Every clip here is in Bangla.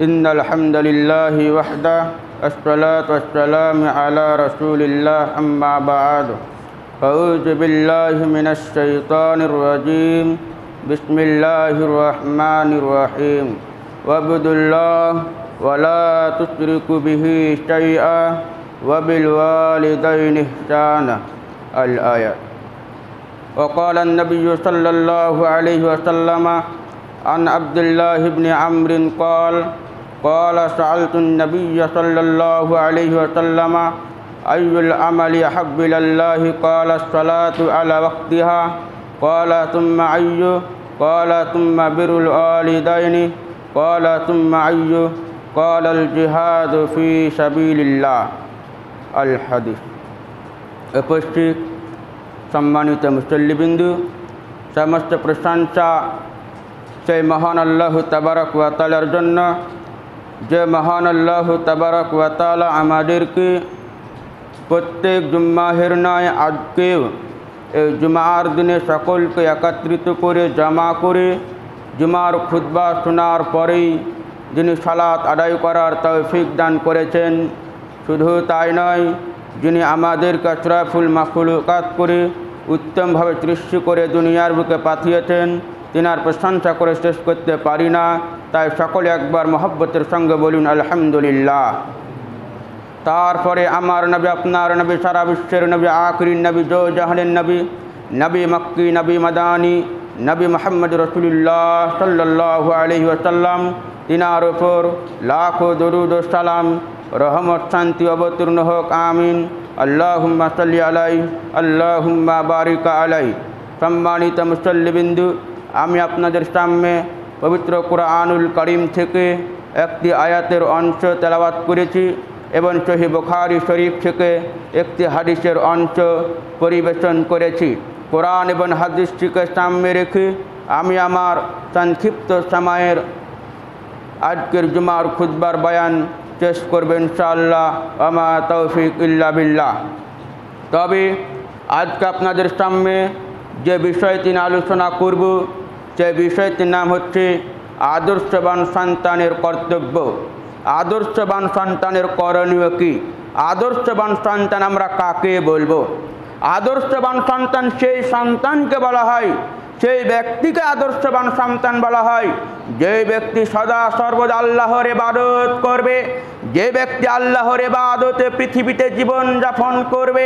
إن الحمد لله وحده الصلاة والسلام على رسول الله أما بعد أعوذ بالله من الشيطان الرجيم بسم الله الرحمن الرحيم واعبدوا الله ولا تشركوا به شيئا وبالوالدين إحسانا الآية. وقال النبي صلى الله عليه وسلم عن عبد الله بن عمرو قال سألت النبي صلى الله عليه وسلم أي العمل أحب إلى الله؟ قال الصلاة على وقتها. قال ثم أي؟ قال ثم بر الوالدين. قال ثم أي؟ قال الجهاد في سبيل الله الحديث. উপস্থিত সম্মানিত মুসল্লিবৃন্দ, সমস্ত প্রশংসা সেই মহান আল্লাহ তাবারক ওয়া তাআলার জন্য, যে মহান আল্লাহ তাবারক ওয়া তাআলা আমাদেরকে প্রত্যেক জুম্মাহের নয় আজকেও এই জুমার দিনে সকলকে একত্রিত করে জমা করে জুমার খুতবা শোনার পরেই যিনি সালাত আদায় করার তৌফিক দান করেছেন। শুধু তাই নয়, যিনি আমাদেরকে আশরাফুল মাখলুকাত করে উত্তমভাবে সৃষ্টি করে দুনিয়ার বুকে পাঠিয়েছেন, তিনার প্রশংসা করে শেষ করতে পারি না। তাই সকলে একবার মহব্বতের সঙ্গে বলুন আলহামদুলিল্লাহ। তারপরে আমার নবী, আপনার নবী, সারা বিশ্বের নবী, আখরি নবী, জো জাহানের নবী, নবী মক্কি, নবী মাদানী, নবী মুহাম্মদ রাসূলুল্লাহ সাল্লাল্লাহু আলাইহি ওয়াসাল্লাম, তিনার উপর লাখো দরুদ ও সালাম, রহমত শান্তি অবতীর্ণ হোক, আমিন। আল্লাহুম্মা সাল্লি আলাইহি আল্লাহুম্মা বারিক আলাইহি। সম্মানিত মুসল্লিবৃন্দু, আমি আপনাদের সামনে পবিত্র কুরআনুল কারীম থেকে একটি আয়াতের অংশ তেলাওয়াত করেছি এবং সহিহ বুখারী শরীফ থেকে একটি হাদিসের অংশ পরিবেশন করেছি। কোরআন এবং হাদিসটিকে সামনে রেখে আমি আমার সংক্ষিপ্ত সময়ের আজকের জুমার খুতবার বয়ান শেষ করবেন ইনশাআল্লাহ। আমা তৌফিক ইল্লা বিল্লাহ। তবে আজকে আপনাদের সামনে যে বিষয়টি নিয়ে আলোচনা করব, সেই বিষয়টির নাম হচ্ছে আদর্শবান সন্তানের কর্তব্য। আদর্শবান সন্তানের করণীয় কী? আদর্শবান সন্তান আমরা কাকে বলবো? আদর্শবান সন্তান সেই সন্তানকে বলা হয়, সেই ব্যক্তিকে আদর্শবান সন্তান বলা হয় যে ব্যক্তি সদা সর্বদা আল্লাহর ইবাদত করবে, যে ব্যক্তি আল্লাহর ইবাদতে পৃথিবীতে জীবন যাপন করবে,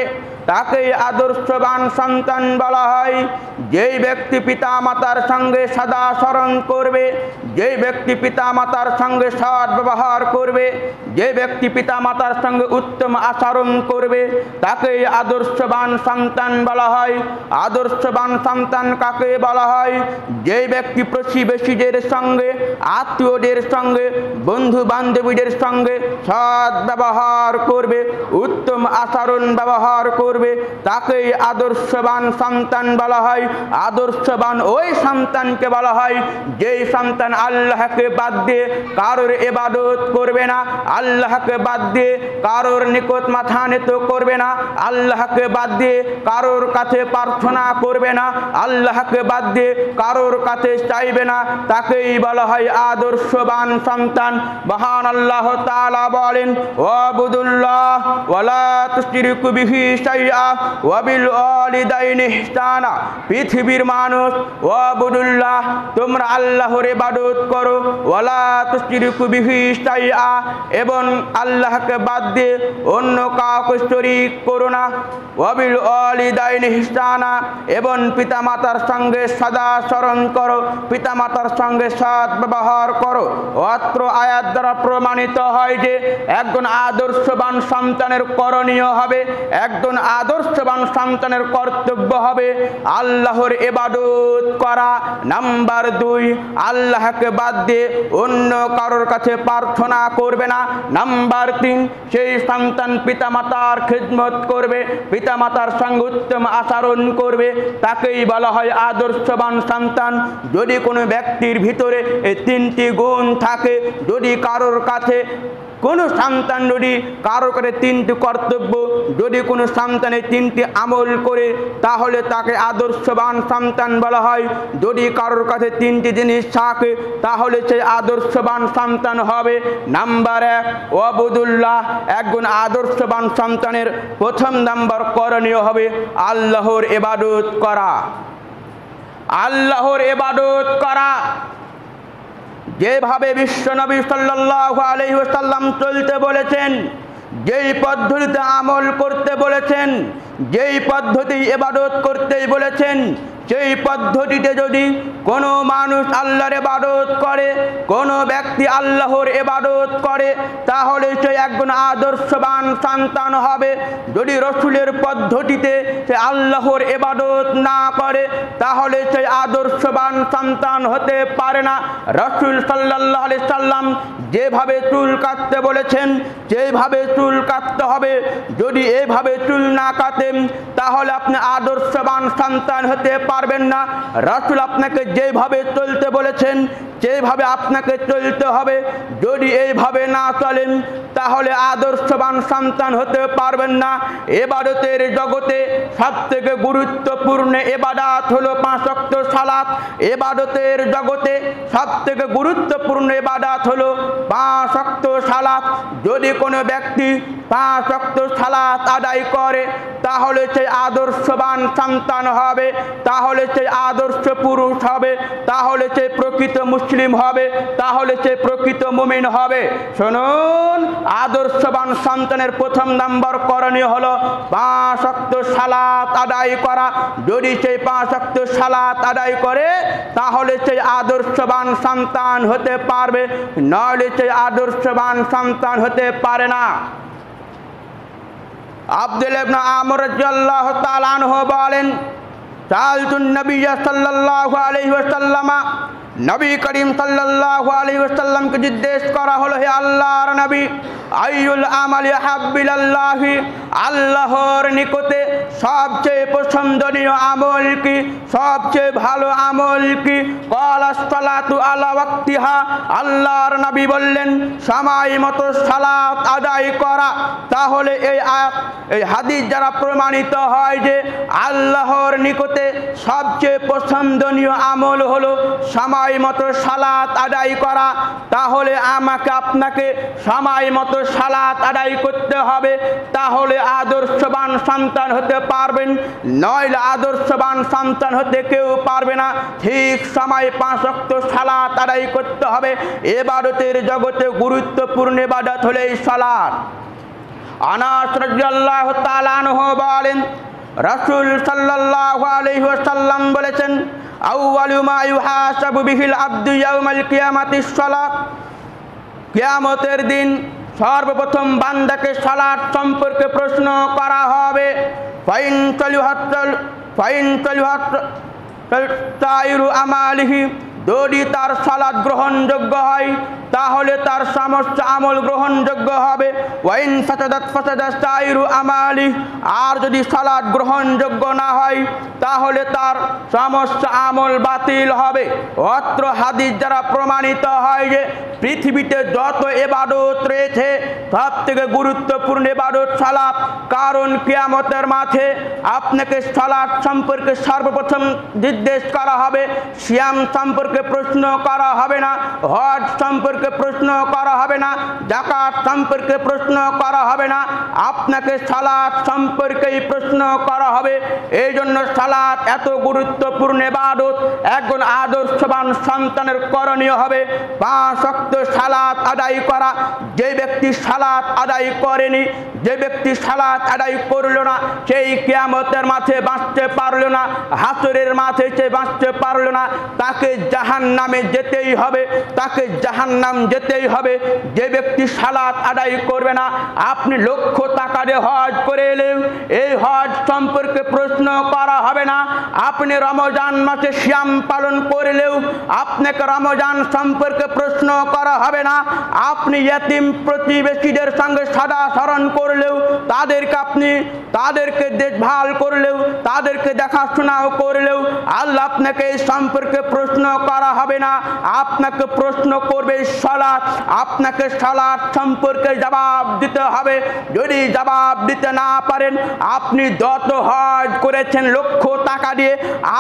তাকেই আদর্শবান সন্তান বলা হয়। যেই ব্যক্তি পিতা মাতার সঙ্গে সদা স্মরণ করবে, যে ব্যক্তি পিতা মাতার সঙ্গে সৎ ব্যবহার করবে, যে ব্যক্তি পিতা মাতার সঙ্গে উত্তম আচরণ করবে, তাকেই আদর্শবান সন্তান বলা হয়। আদর্শবান সন্তান কাকে বলা হয়? যে ব্যক্তি প্রতিবেশীদের সঙ্গে, আত্মীয়দের সঙ্গে, বন্ধু বান্ধবীদের সঙ্গে সৎ ব্যবহার করবে, উত্তম আচরণ ব্যবহার করবে, তাকেই আদর্শবান সন্তান বলা হয়। আদর্শবান ওই সন্তানকে বলা হয় যেই সন্তান আল্লাহকে বাদ দিয়ে কারোর ইবাদত করবে না, আল্লাহকে বাদ দিয়ে কারোর নিকট মাথা নত করবে না, আল্লাহকে বাদ দিয়ে কারোর কাছে প্রার্থনা করবে না, আল্লাহকে বাদ দিয়ে কারোর কাছে চাইবে না, তাকেই বলা হয় আদর্শবান সন্তান। মহান আল্লাহ তাআলা বলেন, ওয়াবুদুল্লাহ ওয়ালা তুশরিকু বিহি শাইআ ওয়া বিল ওয়ালিদাইনি ইহসানা। পৃথিবীর মানুষ, ওয়াবুদুল্লাহ, তোমরা আল্লাহর ইবাদত করো, ওয়ালা তুশরিকু বিহি শাইআ, এবং আল্লাহকে বাদ দিয়ে অন্য কাউকে শরীক করো না, ওয়া বিল ওয়ালিদাইনি ইহসানা, এবং পিতামাতার সঙ্গে সদা স্মরণ করো, পিতামাতার সঙ্গে সৎ ব্যবহার করো। অত্র আয়াত দ্বারা প্রমাণিত হয় যে একজন আদর্শবান সন্তানের করণীয় হবে, একজন আদর্শবান সন্তানের কর্তব্য হবে আল্লাহর ইবাদত করা। নাম্বার 2, আল্লাহকে বাদ দিয়ে অন্য কারোর কাছে প্রার্থনা করবে না। নাম্বার 3, সেই সন্তান পিতামাতার খিদমত করবে, পিতামাতার সঙ্গে উত্তম আচরণ করবে, তাকেই বলা হয় আদর্শবান সন্তান। যদি কোনো ব্যক্তির ভিতরে এই 3টি গুণ থাকে, যদি কারোর কাছে কোনো সন্তান যদি কারো কাছে 3টি কর্তব্য, যদি কোনো সন্তানের 3টি আমল করে তাহলে তাকে আদর্শবান সন্তান বলা হয়। যদি কারোর কাছে 3টি জিনিস থাকে তাহলে সে আদর্শবান সন্তান হবে। নাম্বার 1, ওয়াবুদুল্লাহ। একজন আদর্শবান সন্তানের প্রথম নাম্বার করণীয় হবে আল্লাহর ইবাদত করা। আল্লাহর ইবাদত করা। যেভাবে বিশ্বনবী সাল্লাল্লাহু আলাইহি ওয়াসাল্লাম চলতে বলেছেন, যেই পদ্ধতিতে আমল করতে বলেছেন, যেই পদ্ধতি ইবাদত করতে বলেছেন, সেই পদ্ধতিতে যদি কোনো মানুষ আল্লাহর ইবাদত করে, কোনো ব্যক্তি আল্লাহর ইবাদত করে, তাহলে সে একজন আদর্শবান সন্তান হবে। যদি রাসূলের পদ্ধতিতে সে আল্লাহর ইবাদত না করে তাহলে সে আদর্শবান সন্তান হতে পারে না। রাসূল সাল্লাল্লাহু আলাইহি সাল্লাম যেভাবে চুল কাটতে বলেছেন যেভাবে চুল কাটতে হবে। যদি এইভাবে চুল না কাটেন তাহলে আপনি আদর্শবান সন্তান হতে পারবেন না। রাসূল আপনাকে যেভাবে চলতে বলেছেন যেভাবে আপনাকে চলতে হবে। যদি এইভাবে না চলেন তাহলে আদর্শবান সন্তান হতে পারবেন না। ইবাদতের জগতে সবথেকে গুরুত্বপূর্ণ ইবাদত হলো 5 ওয়াক্ত সালাত। ইবাদতের জগতে সবথেকে গুরুত্বপূর্ণ ইবাদত হলো 5 ওয়াক্ত সালাত। যদি কোনো ব্যক্তি 5 ওয়াক্ত সালাত আদায় করে তাহলে সে আদর্শবান সন্তান হবে, তাহলে সে আদর্শ পুরুষ হবে, তাহলে সে প্রকৃত মুসলিম হবে, তাহলে সে প্রকৃত মুমিন হবে। শুনুন, আদর্শবান সন্তানের প্রথম নাম্বার করণীয় হলো 5 ওয়াক্ত সালাত আদায় করা। যদি সেই 5 ওয়াক্ত সালাত আদায় করে তাহলে সেই আদর্শবান সন্তান হতে পারবে, নইলে সেই আদর্শবান সন্তান হতে পারে না। আব্দুল্লাহ ইবনে আমর রাদিয়াল্লাহু তাআলা আনহু বলেন, সাআলতুন নবী সাল্লাল্লাহু আলাইহি ওয়াসাল্লাম, নবী করিম সাল্লাল্লাহু আলাইহি ওয়াসাল্লামকে জিজ্ঞেস করা হলো, হে আল্লাহর নবী, আইয়ুল আমালি হাব্বিলাল্লাহি, আল্লাহর নিকটে সবচেয়ে পছন্দনীয় আমল কি, সবচেয়ে ভালো আমল কি? ক্বালাস সালাতু আলা ওয়াক্তিহা, আল্লাহর নবী বললেন সময় মতো সালাত আদায় করা। তাহলে এই হাদিস দ্বারা প্রমাণিত হয় যে আল্লাহর নিকটে সবচেয়ে পছন্দনীয় আমল হলো সময় মতো সালাত আদায় করা। তাহলে আমাকে আপনাকে সময় মতো সালাত আদায় করতে হবে, তাহলে আদর্শবান সন্তান হতে পারবেন, নইলে আদর্শবান সন্তান হতে কেউ পারবে না। ঠিক সময় 5 ওয়াক্ত সালাত আদায় করতে হবে। ইবাদতের জগতে গুরুত্বপূর্ণ ইবাদত হলো এই সালাত। আনাস রাদিয়াল্লাহু তাআলা আনহু বলেন, রাসূল সাল্লাল্লাহু আলাইহি ওয়াসাল্লাম বলেছেন, আউয়ালু মা ইউহাসাবু বিহিল আবদু ইয়াউমাল কিয়ামাতিস সালাত, কিয়ামতের দিন সর্বপ্রথম বান্দাকে সালাত সম্পর্কে প্রশ্ন করা হবে। ফাইন তাইরু আমালিহি, যদি তার সালাত গ্রহণযোগ্য হয় তাহলে তার সমস্ত আমল গ্রহণযোগ্য হবে। ওয়াইন ফাসাদাত ফাসাদা সাইরু আমালি, আর যদি সালাত গ্রহণযোগ্য না হয় তাহলে তার সমস্ত আমল বাতিল হবে। অত্র হাদিস দ্বারা প্রমাণিত হয় যে পৃথিবীতে যত ইবাদত রয়েছে সব থেকে গুরুত্বপূর্ণ ইবাদত সালাত। কারণ কিয়ামতের মাঠে আপনাকে সালাত সম্পর্কে সর্বপ্রথম জিজ্ঞেস করা হবে, সিয়াম সম্পর্কে প্রশ্ন করা হবে না, হজ সম্পর্কে প্রশ্ন করা হবে না, যাকাত সম্পর্কে প্রশ্ন করা হবে না, আপনাকে সালাত সম্পর্কেই প্রশ্ন করা হবে। এই জন্য সালাত এত গুরুত্বপূর্ণ ইবাদত। একজন আদর্শবান সন্তানের করণীয় হবে 5 ওয়াক্ত সালাত আদায় করা। যে ব্যক্তি সালাত আদায় করেনি, যে ব্যক্তি সালাত আদায় করল না, সেই কিয়ামতের মাঠে বাঁচতে পারল না, হাসরের মাঠে সে বাঁচতে পারল না, তাকে জাহান্নামে যেতেই হবে, তাকে জাহান্নাম যেতেই হবে। যে ব্যক্তি সালাত আদায় করবে না, আপনি লক্ষ টাকা দিয়ে হজ করে এলেও এই হজ সম্পর্কে প্রশ্ন করা হবে না। আপনি রমজান মাসে সিয়াম পালন করলেও আপনাকে রমজান সম্পর্কে প্রশ্ন করা করা হবে না। আপনি ইয়েতিম প্রতিবেশীদের সঙ্গে সদাচরণ করলেও, তাদেরকে দেখভাল করলেও, তাদেরকে দেখাশোনাও করলেও আল্লাহ আপনাকে এই সম্পর্কে প্রশ্ন করা হবে না। আপনাকে প্রশ্ন করবে সালাত। আপনাকে সালাত সম্পর্কে জবাব দিতে হবে। যদি জবাব দিতে না পারেন, আপনি যত হজ করেছেন লক্ষ টাকা দিয়ে,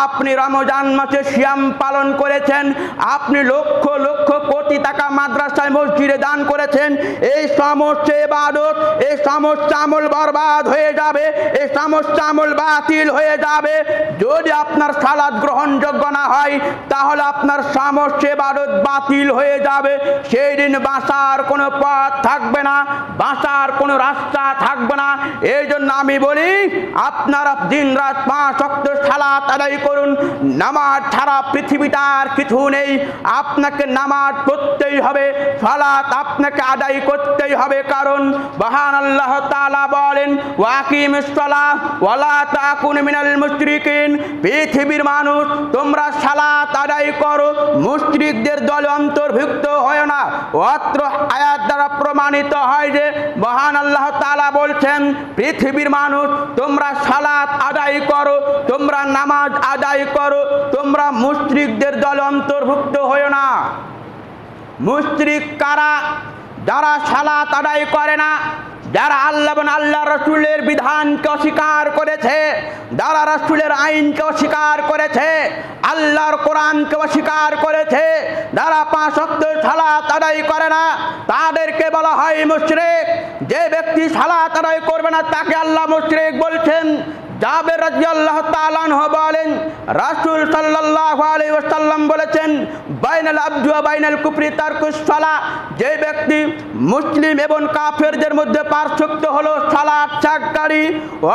আপনি রমজান মাসে সিয়াম পালন করেছেন, আপনি লক্ষ লক্ষ কোটি টাকা মাদ্রাসায় মসজিদে দান করেছেন, এই সমস্ত ইবাদত, এই সমস্ত আমল বরবাদ হয়ে যাবে, এই সমস্ত আমল বাতিল হয়ে যাবে। যদি আপনার সালাত গ্রহণযোগ্য না হয়, তাহলে আপনার সমস্ত ইবাদত বাতিল হয়ে যাবে। সেই দিন বাঁচার কোনো পথ থাকবে না, বাঁচার কোনো রাস্তা থাকবে না। এই জন্য আমি বলি, আপনারা দিন রাত 5 ওয়াক্ত সালাত আদায় করুন। নামাজ ছাড়া পৃথিবীটা আর কিছু নেই। আপনাকে নামাজ পড়তেই হবে, সালাত আপনাকে আদায় করতেই হবে। কারণ মহান আল্লাহ তাআলা বলেন, ওয়াকিমিস সালাহ ওয়ালা তাকুন মিনাল মুশরিকিন। পৃথিবীর মানুষ, তোমরা সালাত আদায় করো, মুশরিকদের দলে অন্তর্ভুক্ত হয় না। অত্র আয়াত দ্বারা প্রমাণিত হয় যে মহান আল্লাহ তাআলা বলছেন, পৃথিবীর মানুষ, তোমরা সালাত আদায় করো, তোমরা নামাজ আদায় করো, তোমরা মুশরিকদের দলে অন্তর্ভুক্ত হয় না। মুশরিক কারা? যারা সালাত আদায় করে না, যারা আল্লাহ এবং আল্লাহ রসুলের বিধানকে অস্বীকার করেছে, যারা রসুলের আইনকে অস্বীকার করেছে, আল্লাহর কোরআনকে অস্বীকার করেছে, যারা 5 ওয়াক্ত সালাত আদায় করে না, তাদেরকে বলা হয় মুশরিক। যে ব্যক্তি সালাত আদায় করবে না, তাকে আল্লাহ মুশরিক বলছেন। জাবের রাদিয়াল্লাহু তাআলা আনহু বলেন, রাসূল সাল্লাল্লাহু আলাইহি ওয়াসাল্লাম বলেছেন, বাইনাল আবদি ওয়া বাইনাল কুফরি তারকুস সালাহ। যে ব্যক্তি মুসলিম এবং কাফেরদের মধ্যে পার্থক্য হলো সালাত ত্যাগকারী।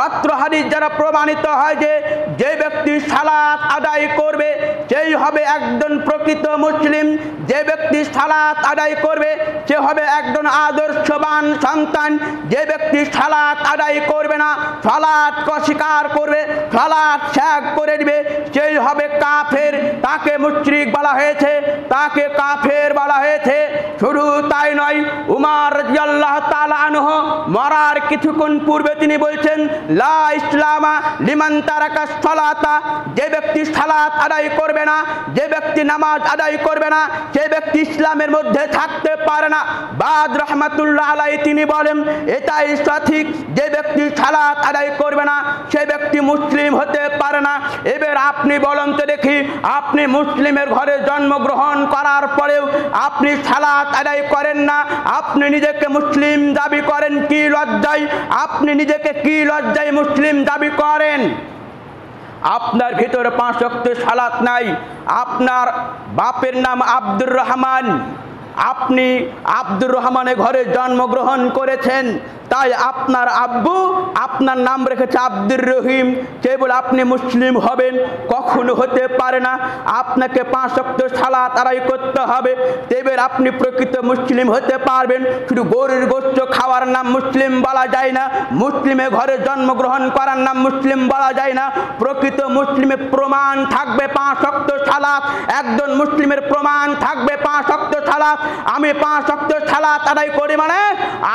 অত্র হাদিস যারা প্রমাণিত হয় যে যে ব্যক্তি সালাত আদায় করবে, সেই হবে একজন প্রকৃত মুসলিম। যে ব্যক্তি সালাত আদায় করবে, সে হবে একজন আদর্শবান সন্তান। যে ব্যক্তি সালাত আদায় করবে না, সালাতকে অস্বীকার করবে, সালাত ত্যাগ করে দিবে, সেই হবে কাফের। তাকে মুশরিক বলা হয়েছে, তাকে কাফের বলা হয়েছে। শুধু তাই নয়, উমর রাদিয়াল্লাহু তাআলা আনহু মরার কিছুক্ষণ পূর্বে তিনি বলছেন, লা ইসলামা লিমান তারাকা সালাতা। যে ব্যক্তি সালাত আদায় করবে না, যে ব্যক্তি নামাজ আদায় করবে না, সে ব্যক্তি ইসলামের মধ্যে থাকতে পারে না। বাদ রাহমাতুল্লাহ আলাইহি তিনি বলেন, এটাই সঠিক। যে ব্যক্তি সালাত আদায় করবে না, সে ব্যক্তি মুসলিম হতে পারে না। এবার আপনি বলেন তো দেখি, আপনি মুসলিমের ঘরে জন্মগ্রহণ করার পরেও আপনি সালাত আদায় করেন না, আপনি নিজেকে মুসলিম দাবি করেন কি লজ্জায়? আপনি নিজেকে কি লজ্জায় মুসলিম দাবি করেন? আপনার ভিতরে 5 ওয়াক্ত সালাত নাই। আপনার বাপের নাম আব্দুর রহমান, আপনি আব্দুর রহমানের ঘরে জন্মগ্রহণ করেছেন, তাই আপনার আব্বু আপনার নাম রেখেছে আব্দুর রহিম। কেবল আপনি মুসলিম হবেন কখনো হতে পারে না। আপনাকে 5 ওয়াক্ত সালাত আদায় করতে হবে, তেবে আপনি প্রকৃত মুসলিম হতে পারবেন। শুধু গরুর গোশত খাওয়ার নাম মুসলিম বলা যায় না, মুসলিমের ঘরে জন্মগ্রহণ করার নাম মুসলিম বলা যায় না। প্রকৃত মুসলিমের প্রমাণ থাকবে 5 ওয়াক্ত সালাত। একজন মুসলিমের প্রমাণ থাকবে 5 ওয়াক্ত সালাত। আমি 5 ওয়াক্ত সালাত আদায় করি মানে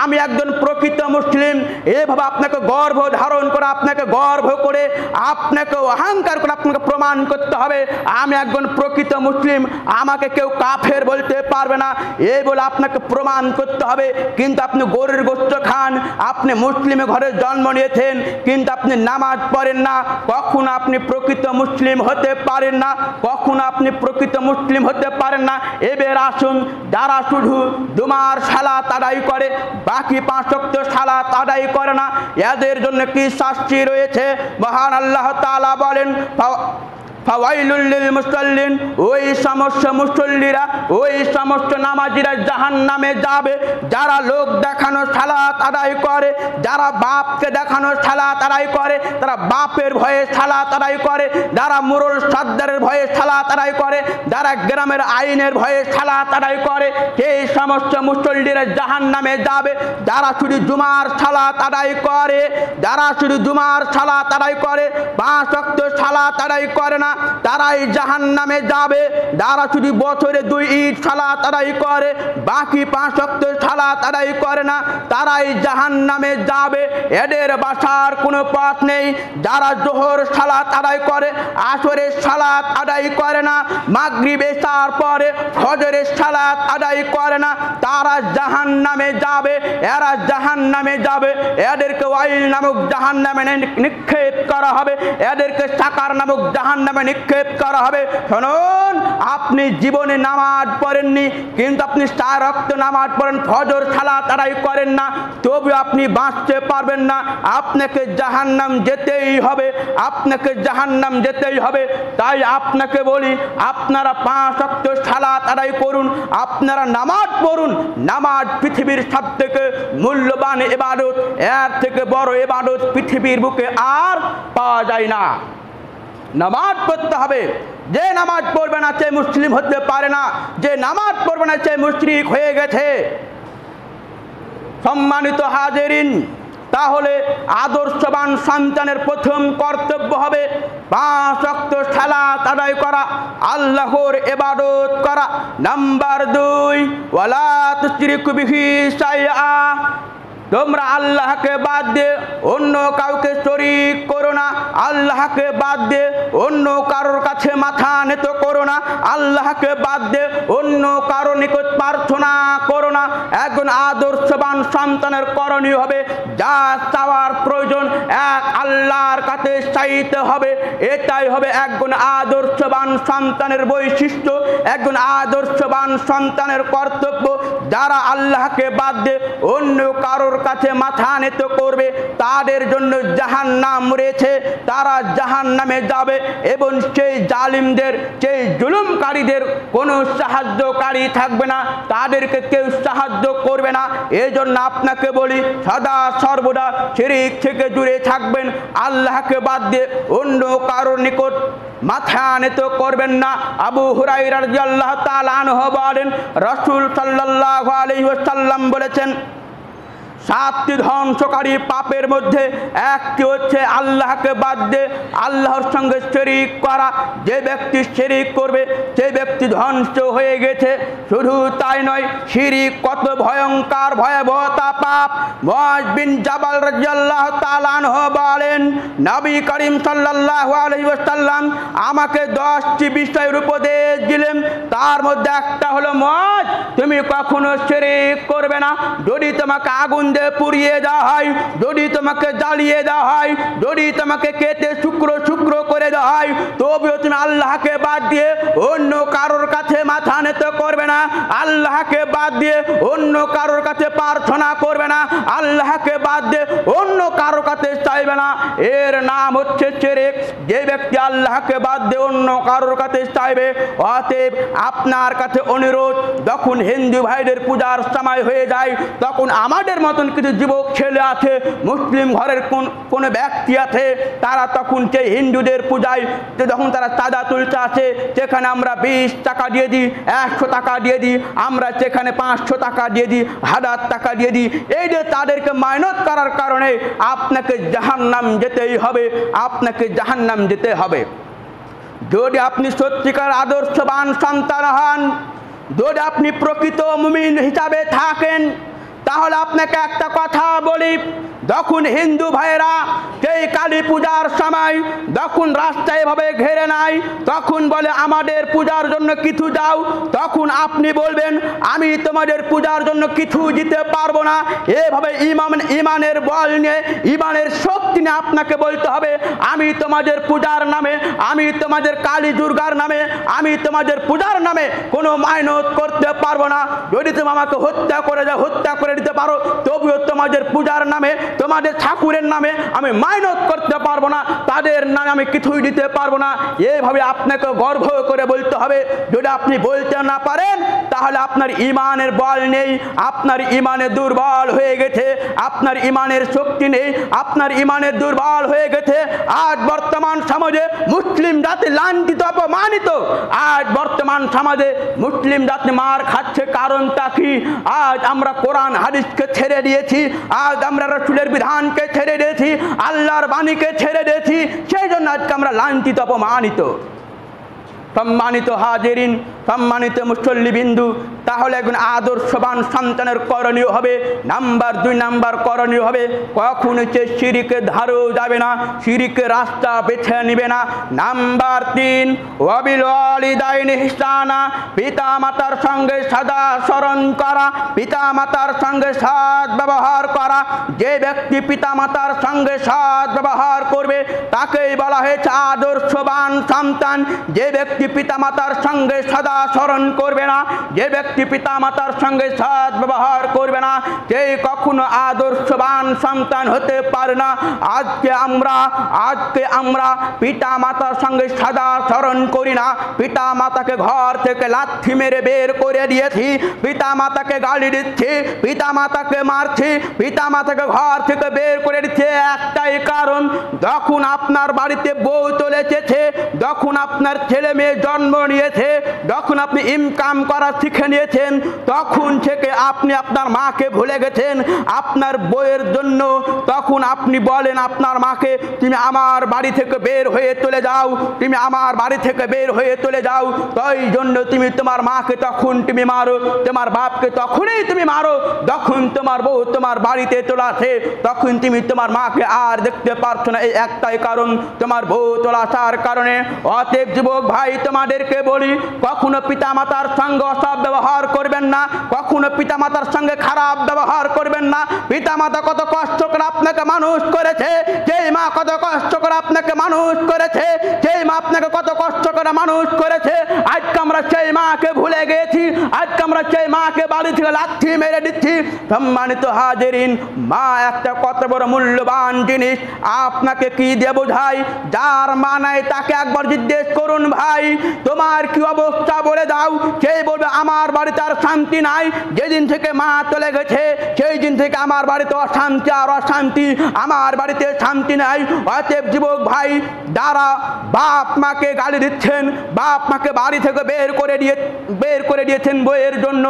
আমি একজন প্রকৃত মুসলিম। এভাবে আপনাকে গর্ব ধারণ করে, আপনাকে গর্ব করে, আপনাকে অহংকার করে আপনাকে প্রমাণ করতে হবে আমি একজন প্রকৃত মুসলিম, আমাকে কেউ কাফের বলতে পারবে না, এই বলে আপনাকে প্রমাণ করতে হবে। কিন্তু আপনি গরুর গোশত খান, আপনি মুসলিমের ঘরে জন্ম নিয়েছেন, কিন্তু আপনি নামাজ পড়েন না, কখনো আপনি প্রকৃত মুসলিম হতে পারেন না, কখনো আপনি প্রকৃত মুসলিম হতে পারেন না। এবার আসুন, যারা শুধু দুমার সালাত আদায় করে, বাকি 5 ওয়াক্ত সালাত আদায় করে না, এদের জন্য কি শাস্তি রয়েছে? মহান আল্লাহ তাআলা বলেন, ফাওয়াইলুল লিল মুসাল্লিন। ওই সমস্ত মুসল্লিরা, ওই সমস্ত নামাজিরা জাহান্নামে যাবে যারা লোক দেখানো সালাত আদায় করে, যারা বাপকে দেখানো সালাত আদায় করে, তারা বাপের ভয়ে সালাত আদায় করে, যারা মুরল সর্দারের ভয়ে সালাত আদায় করে, যারা গ্রামের আইনের ভয়ে সালাত আদায় করে, সেই সমস্ত মুসল্লিরা জাহান্নামে যাবে যারা শুধু জুমার সালাত আদায় করে, যারা শুধু জুমার সালাত আদায় করে, 5 ওয়াক্ত সালাত আদায় করে না, তারাই জাহান্নামে যাবে। যারা শুধু বছরে 2 ঈদ সালাত আদায় করে, বাকি 5 ওয়াক্ত সালাত আদায় করে না, তারাই জাহান্নামে যাবে। এদের বাঁচার কোনো পথ নেই। যারা জোহর সালাত আদায় করে, আসরের সালাত আদায় করে না, মাগরিব এশার পরে ফজরের সালাত আদায় করে না, তারা জাহান্নামে যাবে। এরা জাহান্নামে যাবে। এদেরকে ওয়াইল নামক জাহান্নামে নিক্ষেপ করা হবে, এদেরকে সাকার নামক জাহান্নামে নিক্ষেপ করা হবে। শুনুন, আপনি জীবনে নামাজ পড়েননি, কিন্তু আপনি 4 ওয়াক্ত নামাজ পড়েন, ফজর সালাত আদায় করেন না, তবু আপনি বাঁচতে পারবেন না। আপনাকে জাহান্নাম যেতেই হবে, আপনাকে জাহান্নাম যেতেই হবে। তাই আপনাকে বলি, আপনারা 5 ওয়াক্ত সালাত আদায় করুন, আপনারা নামাজ পড়ুন। নামাজ পৃথিবীর সবথেকে মূল্যবান ইবাদত, এর থেকে বড় ইবাদত পৃথিবীর বুকে আর পাওয়া যায় না। নামাজ পড়তে হবে। যে নামাজ পড়বে না সে মুসলিম হতে পারে না, যে নামাজ পড়বে না সে মুশরিক হয়ে গেছে। সম্মানিত হাজিরিন, তাহলে আদর্শবান সন্তানের প্রথম কর্তব্য হবে 5 ওয়াক্ত সালাত আদায় করা, আল্লাহর ইবাদত করা। নাম্বার 2, ওয়ালা তুশরিকু বিহি শাইআ, তোমরা আল্লাহকে বাদ দিয়ে অন্য কাউকে শরীক করো না, আল্লাহকে বাদ দিয়ে অন্য কারোর কাছে মাথা নত করো না, আল্লাহকে বাদ দিয়ে অন্য কারো নিকট প্রার্থনা করো না। একজন আদর্শবান সন্তানের করণীয় হবে যা চাওয়ার প্রয়োজন এক আল্লাহর কাছে চাইতে হবে। এটাই হবে একজন আদর্শবান সন্তানের বৈশিষ্ট্য, একজন আদর্শবান সন্তানের কর্তব্য। যারা আল্লাহকে বাদ দিয়ে অন্য কারোর কাছে মাথা নত করবে তাদের জন্য জাহান্নাম রয়েছে, তারা জাহান্নামে যাবে। এবং সেই জালিমদের, সেই জুলুমকারীদের কোনো সাহায্যকারী থাকবে না, তাদেরকে কেউ সাহায্য করবে না। এই জন্য আপনাকে বলি, সদা সর্বদা শিরক থেকে দূরে থাকবেন, আল্লাহকে বাদ দিয়ে অন্য কারোর নিকট মাথা নত করবেন না। আবু হুরায়রা রাদিয়াল্লাহু তাআলা আনহু বলেন, রাসূল সাল্লাল্লাহু আলাইহি ওয়াসাল্লাম বলেছেন, 7টি ধ্বংসকারী পাপের মধ্যে একটি হচ্ছে আল্লাহকে বাদ দিয়ে আল্লাহর সঙ্গে শরীক করা। যে ব্যক্তি শরীক করবে সেই ব্যক্তি ধ্বংস হয়ে গেছে। শুধু তাই নয়, শিরক কত ভয়ঙ্কর ভয়াবহতা পাপ। মুআয বিন জাবাল রাদিয়াল্লাহু তাআলা আনহু বলেন, নবী করিম সাল্লাল্লাহু আলাইহি ওয়াসাল্লাম আমাকে 10টি বিষয়ের উপদেশ দিলেন, তার মধ্যে একটা হলো, মুআয তুমি কখনো শরীক করবে না। যদি তোমাকে আগুন পুড়িয়ে দেওয়া হয়, যদি তোমাকে জ্বালিয়ে দেওয়া হয়, যদি তোমাকে কেটে টুকরো টুকরো করে দেওয়া হয়, তবুও তুমি আল্লাহকে বাদ দিয়ে অন্য কারোর কাছে মাথা নত করবে না, আল্লাহকে বাদ দিয়ে অন্য কারোর কাছে প্রার্থনা করবে না, আল্লাহকে বাদ দিয়ে অন্য কারোর কাছে চাইবে না। এর নাম হচ্ছে শিরক। যে ব্যক্তি আল্লাহকে বাদ দিয়ে অন্য কারোর কাছে চাইবে, অতএব আপনার কাছে অনুরোধ, যখন হিন্দু ভাইদের পূজার সময় হয়ে যায়, তখন আমাদের মতন কিছু যুবক ছেলে আছে, মুসলিম ঘরের কোন ব্যক্তি আছে, তারা তখন সেই হিন্দুদের পূজায় যখন তারা চাঁদা তুলতে আসে, সেখানে আমরা 20 টাকা দিয়ে দিই, 100 টাকা দিয়ে দিই, আমরা সেখানে 500 টাকা দিয়ে দিই, 1000 টাকা দিয়ে দিই। এই যে তাদেরকে মাইনত করার কারণে আপনাকে জাহান্নাম যেতেই হবে, আপনাকে জাহান্নাম যেতে হবে। যদি আপনি সত্যিকার আদর্শবান সন্তান হন, যদি আপনি প্রকৃত মুমিন হিসাবে থাকেন, তাহলে আপনাকে একটা কথা বলি, যখন হিন্দু ভাইয়েরা সেই কালী পূজার সময় যখন রাস্তায় এভাবে ঘেরে নাই, তখন বলে আমাদের পূজার জন্য কিছু দাও, তখন আপনি বলবেন আমি তোমাদের পূজার জন্য কিছু দিতে পারবো না। এভাবে ইমানের বল নিয়ে, ইমানের শক্তি নিয়ে আপনাকে বলতে হবে, আমি তোমাদের পূজার নামে, আমি তোমাদের কালী দুর্গার নামে, আমি তোমাদের পূজার নামে কোনো মাইনত করতে পারবো না। যদি তুমি আমাকে হত্যা করে যাও, হত্যা করে দিতে পারো, তবুও তোমাদের পূজার নামে তোমাদের ঠাকুরের নামে আমি মাইনত করতে পারবো না, তাদের নামে আমি কিছুই দিতে পারবো না। এইভাবে আপনাকে গর্ব করে বলতে হবে। যদি আপনি বলতে না পারেন তাহলে আপনার ইমানের বল নেই, আপনার ইমানে দুর্বল হয়ে গেছে, আপনার ইমানের শক্তি নেই, আপনার ইমানের দুর্বল হয়ে গেছে। আজ বর্তমান সমাজে মুসলিম জাতি লাঞ্ছিত, অপমানিত। আজ বর্তমান সমাজে মুসলিম জাতি মার খাচ্ছে, কারণটা কি? আজ আমরা কোরআন হাদিসকে ছেড়ে দিয়েছি, আজ আমরা রাসূলের বিধানকে ছেড়ে দিয়েছি, আল্লাহর বাণীকে ছেড়ে দিয়েছি, সেই জন্য আজকে আমরা লাঞ্ছিত, অপমানিত। সম্মানিত হাজিরিন, সম্মানিত মুসল্লিবিন্দু, তাহলে একজন আদর্শবান সন্তানের করণীয় হবে, নাম্বার 2 নাম্বার করণীয় হবে কখনো সে শিরকে ধারেও যাবে না, শিরকের রাস্তা বেছে নিবে না। নাম্বার 3 ওয়াবিল ওয়ালিদাইনি ইহসানা, পিতা মাতার সঙ্গে সদা স্মরণ করা, পিতা মাতার সঙ্গে সৎ ব্যবহার করা। যে ব্যক্তি পিতা মাতার সঙ্গে সৎ ব্যবহার করবে তাকেই বলা হয়েছে আদর্শবান সন্তান। যে ব্যক্তি পিতা মাতার সঙ্গে সদা স্মরণ করবে না, যে ব্যক্তি পিতা মাতার সঙ্গে সৎ ব্যবহার করবে না, সে কখনো আদর্শবান সন্তান হতে পারে না। আজকে আমরা পিতা মাতার সঙ্গে সদা স্মরণ করি না, পিতা মাতাকে ঘর থেকে লাথি মেরে বের করে দিয়েছি, পিতা মাতাকে গালি দিচ্ছি, পিতা মাতাকে মারছি, পিতা মাতাকে ঘর থেকে বের করে দিচ্ছে একটাই কারণ, যখন আপনার বাড়িতে বউ চলে এসেছে, যখন আপনার ছেলে মেয়ে জন্ম নিয়েছে, যখন আপনি ইনকাম করা শিখে নিয়েছেন, তখন থেকে আপনি আপনার মাকে ভুলে গেছেন। আপনার বউয়ের জন্য তখন আপনি বলেন আপনার মাকে, তুমি আমার বাড়ি থেকে বের হয়ে চলে যাও, তুমি আমার বাড়ি থেকে বের হয়ে চলে যাও। তাই জন্য তুমি তোমার মাকে তখন তুমি মারো, তোমার বাপকে তখনই তুমি মারো যখন তোমার বউ তোমার বাড়িতে চলে আসে, তখন তুমি তোমার মাকে আর দেখতে পারছো না। এই একটাই কারণ, তোমার বউ চলে আসার কারণে। অতএব যুবক ভাই, তোমাদেরকে বলি, কখনো পিতা মাতার সঙ্গে অসৎ ব্যবহার করবেন না, কখনো পিতা মাতার সঙ্গে খারাপ ব্যবহার করবেন না। পিতা মাতা কত কষ্ট করে আপনাকে মানুষ করেছে, যেই মা কত কষ্ট করে আপনাকে মানুষ করেছে, যেই মা আপনাকে কত কষ্ট করে মানুষ করেছে, আজকে আমরা সেই মাকে ভুলে গেছি, আজকে আমরা সেই মাকে বাড়ি থেকে লাথি মেরে দিচ্ছি। সম্মানিত হাজিরিন, মা একটা কত বড় মূল্যবান জিনিস, আপনাকে কি দিয়ে বোঝাই? যার মা নাই তাকে একবার জিজ্ঞেস করুন, ভাই তোমার কি অবস্থা বলে দাও। সেই বলবে আমার বাড়িতে আর শান্তি নাই, যেদিন থেকে মা চলে গেছে সেই দিন থেকে আমার বাড়িতে অশান্তি আর অশান্তি, আমার বাড়িতে শান্তি নাই। অতএব যুবক ভাই, যারা বাপ মাকে গালি দিচ্ছেন, বাপ মাকে বাড়ি থেকে বের করে দিয়েছেন বইয়ের জন্য,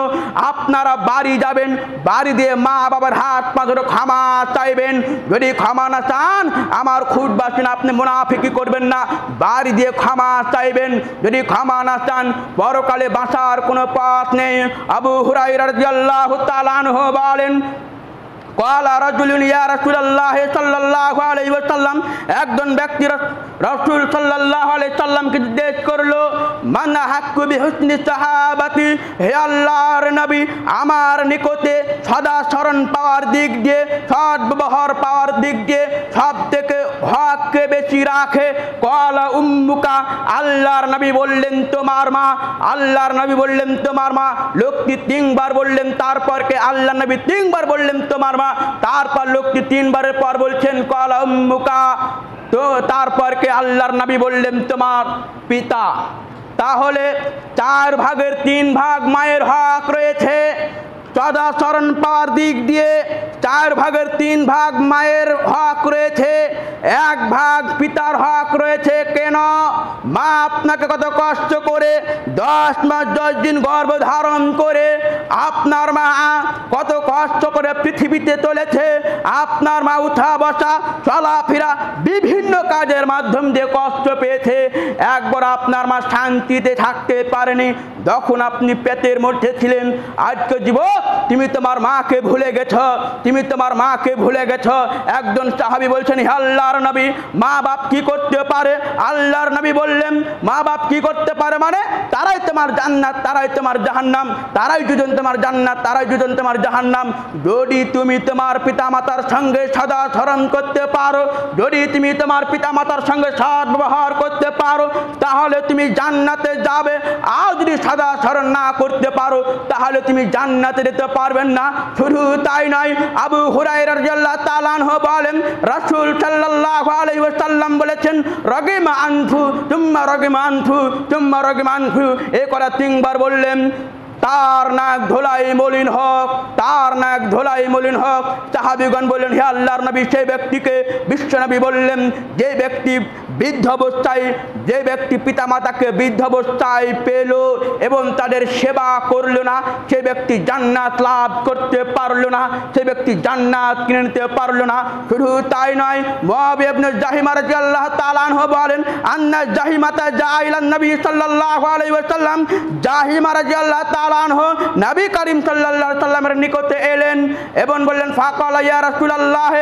আপনারা বাড়ি যাবেন, বাড়ি দিয়ে মা বাবার হাত পা ধরে ক্ষমা চাইবেন। যদি ক্ষমা না চান, আমার খুদবাসী আপনি মুনাফিকি করবেন না, বাড়ি দিয়ে ক্ষমা চাইবেন। যদি ক্ষমা না চান, পরকালে বাঁচার কোনো পথ নেই। আবু হুরায়রা রাদিয়াল্লাহু তাআলা আনহু বলেন, ক্বালা রাজুলুন ইয়া রাসূলুল্লাহ সাল্লাল্লাহু আলাইহি ওয়াসাল্লাম, একজন ব্যক্তি রাসূল সাল্লাল্লাহু আলাইহি সাল্লামকে জিজ্ঞেস করলো, মান হাক্কু বিহুসনি সাহাবাতি, হে আল্লাহর নবী, আমার নিকটে সদা স্মরণ পাওয়ার দিক দিয়ে, সৎ ব্যবহার পাওয়ার দিক দিয়ে সব থেকে হককে বেশি রাখে? ক্বালা উম্মুকা, আল্লাহর নবী বললেন তোমার মা। আল্লাহর নবী বললেন তোমার মা। লোকটি 3 বার বললেন, তারপর কে আল্লাহর নবী 3 বার বললেন তোমার মা। তারপর লোকটি 3 বারের পর বলছেন ক্বালা উম্মুকা, তো তারপর কে আল্লাহর নবী বললেন তোমার পিতা। তাহলে 4 ভাগের 3 ভাগ মায়ের হক রয়েছে। সদা স্মরণ পাওয়ার দিক দিয়ে 4 ভাগের 3 ভাগ মায়ের হক রয়েছে, 1 ভাগ পিতার হক রয়েছে। কেন? মা আপনাকে কত কষ্ট করে 10 মাস 10 দিন গর্ভ ধারণ করে, আপনার মা কত কষ্ট করে পৃথিবীতে চলেছে, আপনার মা উঠা বসা চলাফেরা বিভিন্ন কাজের মাধ্যম দিয়ে কষ্ট পেয়েছে। একবার আপনার মা শান্তিতে থাকতে পারেনি যখন আপনি পেটের মধ্যে ছিলেন। আজকে যুবক, তুমি তোমার মাকে ভুলে গেছো, তুমি তোমার মাকে ভুলে গেছো। একজন সাহাবী বলছেন, হে আল্লাহর নবী, মা বাপ কি করতে পারে? আল্লাহর নবী বললেন, মা বাপ কি করতে পারে মানে তারাই তোমার জান্নাত, তারাই তোমার জাহান্নাম, তারাই দুজন তোমার জান্নাত, তারাই দুজন তোমার জাহান্নাম। যদি তুমি তোমার পিতামাতার সঙ্গে সদা স্মরণ করতে পারো, যদি তুমি তোমার পিতামাতার সঙ্গে সৎ ব্যবহার করতে পারো, তাহলে তুমি জান্নাতে যাবে। আর যদি সদা স্মরণ না করতে পারো, তাহলে তুমি জান্নাতে যেতে পারবেন না। শুধু তাই নয়, আবু হুরায়রা রাদিয়াল্লাহু তাআলা আনহু বলেন, রাসূল সাল্লাল্লাহু আলাইহি ওয়াসাল্লাম বলেছেন, রগিমা আনফু তুম্মা রগিমা আনফু তুম্মা রগিমা আনফু, এই কথা তিনবার বললেন। তার নাক ধোলাই মলিন হোক, তার নাক ধোলাই মলিন হোক। সাহাবীগণ বললেন, হে আল্লাহর নবী, সেই ব্যক্তিকে? বিশ্বনবী বললেন, যে ব্যক্তি বৃদ্ধ অবস্থায়, যে ব্যক্তি পিতামাতাকে বৃদ্ধ অবস্থায় পেল এবং তাদের সেবা করল না, সে ব্যক্তি জান্নাত লাভ করতে পারল না, সে ব্যক্তি জান্নাত কিনে নিতে পারল না। শুধু তাই নয়, মুআবিয়া ইবনে জাহিমা রাদিয়াল্লাহু তাআলা আনহু বলেন, আন্না জাহিমাতা জাইলান নবী সাল্লাল্লাহু আলাইহি ওয়াসাল্লাম, জাহিমা রাদিয়াল্লাহু তাআলা আনহু নবী করিম সাল্লাল্লাহু আলাইহি ওয়াসাল্লামের নিকটে এলেন এবং বললেন, ফাকালা ইয়া রাসূলুল্লাহ,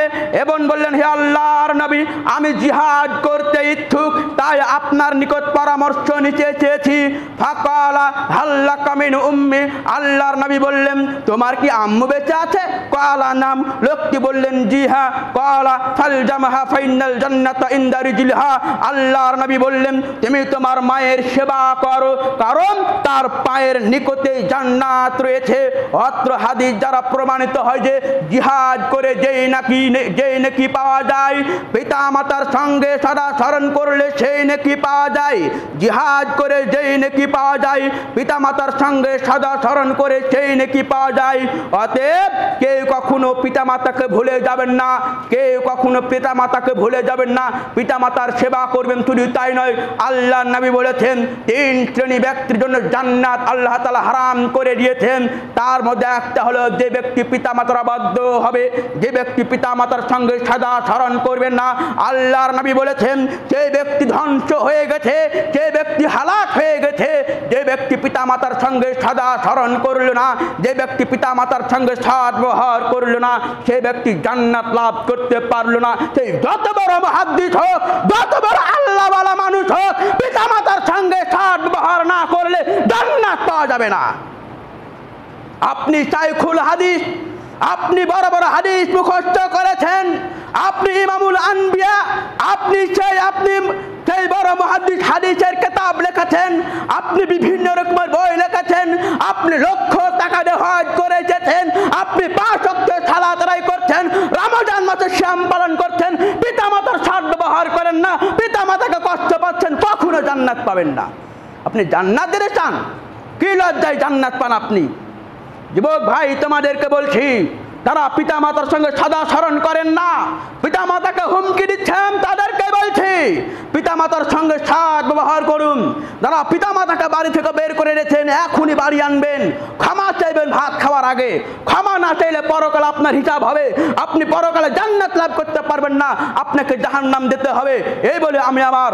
এবং বললেন, হে আল্লাহর নবী, আমি জিহাদ করতে ইচ্ছুক, তাই আপনার নিকট পরামর্শ নিতে চেয়েছি। ফাকালা হাল্লাকা মিন উম্মি, আল্লাহর নবী বললেন, তোমার কি আম্মু বেঁচে আছে? কালা নাম, লোকটি বললেন, জি হ্যাঁ। কালা ফালজামহা ফাইনাল জান্নাতা ইনদা রিজলিহা, আল্লাহর নবী বললেন, তুমি তোমার মায়ের সেবা করো, কারণ তার পায়ের নিকটে জান্নাত রয়েছে। অত্র হাদিস দ্বারা প্রমাণিত হয় যে জিহাদ করে যেই নাকি পাওয়া যায়, পিতা মাতার সঙ্গে সদা স্মরণ করলে সেই নাকি পাওয়া যায়। জিহাদ করে যেই নাকি পাওয়া যায়, পিতা মাতার সঙ্গে সদা স্মরণ করে সেই নাকি পাওয়া যায়। অতএব কেউ কখনো পিতা মাতাকে ভুলে যাবেন না, কেউ কখনো পিতা মাতাকে ভুলে যাবেন না, পিতা মাতার সেবা করবেন। শুধু তাই নয়, আল্লাহর নবী বলেছেন, তিন শ্রেণী ব্যক্তির জন্য জান্নাত আল্লাহ তাআলা হারাম করে দিয়েছেন। তার মধ্যে একটা হলো, যে ব্যক্তি পিতা মাতার অবাধ্য হবে, যে ব্যক্তি পিতা মাতার সঙ্গে সদা স্মরণ করবেন না। আল্লাহর নবী বলেছেন, যে ব্যক্তি ধ্বংস হয়ে গেছে, যে ব্যক্তি হালাক হয়ে গেছে, যে ব্যক্তি পিতা মাতার সঙ্গে সদা স্মরণ করল না, যে ব্যক্তি পিতা মাতার সঙ্গে সদ্ব্যবহার করল না, সে ব্যক্তি জান্নাত লাভ করতে পারল না। সেই যত বড় মুহাদ্দিস হোক, যত বড় আল্লাহওয়ালা মানুষ হোক, পিতা মাতার সঙ্গে সদ্ব্যবহার না করলে জান্নাত পাওয়া যাবে না। আপনি শাইখুল হাদিস, আপনি বড় বড় হাদিস মুখস্থ করেছেন, আপনি ইমামুল আনবিয়া, আপনি সেই বড় মুহাদ্দিস, হাদিসের কিতাব লিখেছেন, আপনি বিভিন্ন রকমের বই লিখেছেন, আপনি লক্ষ টাকা দিয়ে হজ করে যেতেন, আপনি 5 ওয়াক্ত সালাত আদায় করছেন, রমজান মাসে সিয়াম পালন করছেন, পিতা মাতার সদ্ব্যবহার করেন না, পিতা মাতাকে কষ্ট পাচ্ছেন, কখনো জান্নাত পাবেন না। আপনি জান্নাত দিতে চান, কি লজ্জায় জান্নাত পান আপনি? যুবক ভাই, তোমাদেরকে বলছি, তারা পিতা মাতার সঙ্গে সদা স্মরণ করেন না, পিতা মাতাকে হুমকি দিচ্ছেন, তাদেরকে বলছি, পিতা মাতার সঙ্গে সৎ ব্যবহার করুন। যারা পিতা মাতাকে বাড়ি থেকে বের করে রেখেছেন, এখনই বাড়ি আনবেন, ক্ষমা চাইবেন ভাত খাওয়ার আগে। ক্ষমা না চাইলে পরকালে আপনার হিসাব হবে, আপনি পরকালে জান্নাত লাভ করতে পারবেন না, আপনাকে জাহান্নাম যেতে হবে। এই বলে আমি আমার